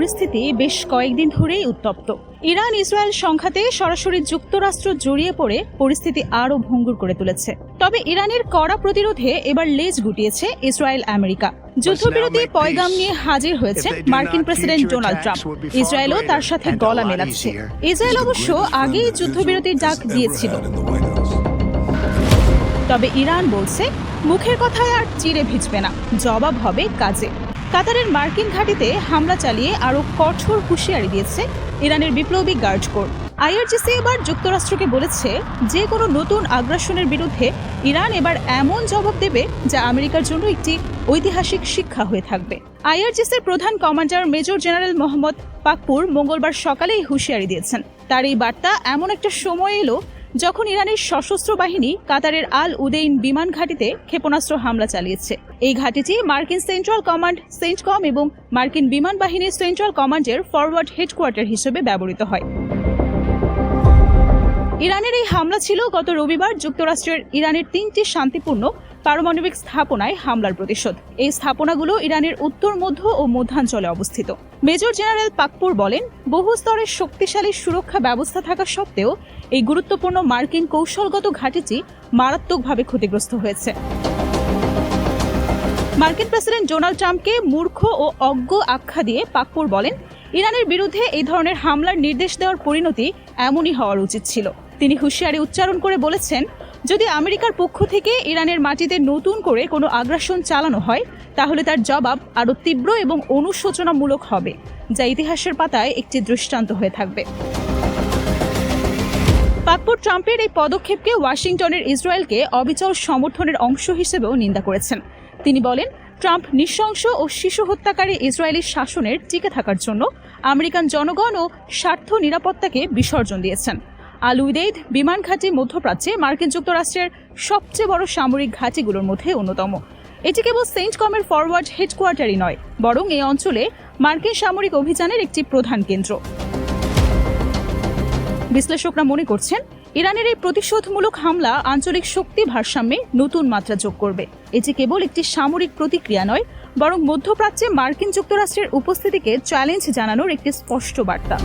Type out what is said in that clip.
পরিস্থিতি বেশ কয়েকদিন ধরেই উত্তপ্ত। ইরান ইসরায়েল সংঘাতে সরাসরি যুক্তরাষ্ট্র জড়িয়ে পড়ে পরিস্থিতি আরও ভঙ্গুর করে তুলেছে। তবে ইরানের কড়া প্রতিরোধে এবার লেজ গুটিয়েছে ইসরায়েল আমেরিকা। যুদ্ধবিরতি পয়গাম নিয়ে হাজির হয়েছে মার্কিন প্রেসিডেন্ট ডোনাল্ড ট্রাম্প। ইসরায়েলও তার সাথে গলা মেলাচ্ছে। ইসরায়েল অবশ্য আগেই যুদ্ধবিরতির ডাক দিয়েছিল, তবে ইরান বলছে মুখের কথায় আর চিড়ে ভিজবে না, জবাব হবে কাজে। কাতারের মার্কিন ঘাঁটিতে হামলা চালিয়ে আরও কঠোর হুঁশিয়ারি দিয়েছে ইরানের বিপ্লবী গার্ড কোর। আইআরজিসি এবার যুক্তরাষ্ট্রকে বলেছে যে কোনো নতুন আগ্রাসনের বিরুদ্ধে ইরান এবার এমন জবাব দেবে যা আমেরিকার জন্য একটি ঐতিহাসিক শিক্ষা হয়ে থাকবে। আইআরজিসির প্রধান commander major general Mohammad Pakpour মঙ্গলবার সকালেই হুঁশিয়ারি দিয়েছেন। তার এই বার্তা এমন একটা সময় এলো যখন ইরানের সশস্ত্র বাহিনী কাতারের আল উদেইন বিমান ঘাঁটিতে ক্ষেপণাস্ত্র হামলা চালিয়েছে। এই ঘাঁটিটি মার্কিন সেন্ট্রাল কমান্ড সেন্টকম এবং মার্কিন বিমান বাহিনীর সেন্ট্রাল কমান্ডের ফরওয়ার্ড হেডকোয়ার্টার হিসেবে ব্যবহৃত হয়। ইরানের এই হামলা ছিল গত রবিবার যুক্তরাষ্ট্রের ইরানের 3টি শান্তিপূর্ণ পারমাণবিক স্থাপনায় হামলার প্রতিশোধ। এই স্থাপনাগুলো ইরানের উত্তর মধ্য ও মধ্যাঞ্চলে অবস্থিত। মেজর জেনারেল পাকপুর বলেন, বহু স্তরের শক্তিশালী সুরক্ষা ব্যবস্থা থাকা সত্ত্বেও এই গুরুত্বপূর্ণ মার্কিন কৌশলগত ঘাঁটিটি মারাত্মকভাবে ক্ষতিগ্রস্ত হয়েছে। মার্কিন প্রেসিডেন্ট ডোনাল্ড ট্রাম্পকে মূর্খ ও অজ্ঞ আখ্যা দিয়ে পাকপুর বলেন, ইরানের বিরুদ্ধে এই ধরনের হামলার নির্দেশ দেওয়ার পরিণতি এমনই হওয়ার উচিত ছিল। তিনি হুঁশিয়ারি উচ্চারণ করে বলেছেন, যদি আমেরিকার পক্ষ থেকে ইরানের মাটিতে নতুন করে কোনো আগ্রাসন চালানো হয় তাহলে তার জবাব আরও তীব্র এবং অনুশোচনামূলক হবে, যা ইতিহাসের পাতায় একটি দৃষ্টান্ত হয়ে থাকবে। পাকপুর ট্রাম্পের এই পদক্ষেপকে ওয়াশিংটনের ইসরায়েলকে অবিচল সমর্থনের অংশ হিসেবেও নিন্দা করেছেন। তিনি বলেন, ট্রাম্প নৃশংস ও শিশু হত্যাকারী ইসরায়েলি শাসনের টিকে থাকার জন্য আমেরিকান জনগণ ও স্বার্থ নিরাপত্তাকে বিসর্জন দিয়েছেন। আল উদেইদ বিমান ঘাঁটি মধ্যপ্রাচ্যে মার্কিন যুক্তরাষ্ট্রের সবচেয়ে বড় সামরিক ঘাঁটিগুলোর মধ্যে অন্যতম। এটি কেবল সেন্টকমের ফরওয়ার্ড হেডকোয়ার্টারই নয়, বরং এই অঞ্চলে মার্কিন সামরিক অভিযানের একটি প্রধান কেন্দ্র। বিশ্লেষকরা মনে করছেন, ইরানের এই প্রতিশোধমূলক হামলা আঞ্চলিক শক্তি ভারসাম্যে নতুন মাত্রা যোগ করবে। এটি কেবল একটি সামরিক প্রতিক্রিয়া নয়, বরং মধ্যপ্রাচ্যে মার্কিন যুক্তরাষ্ট্রের উপস্থিতিকে চ্যালেঞ্জ জানানোর একটি স্পষ্ট বার্তা।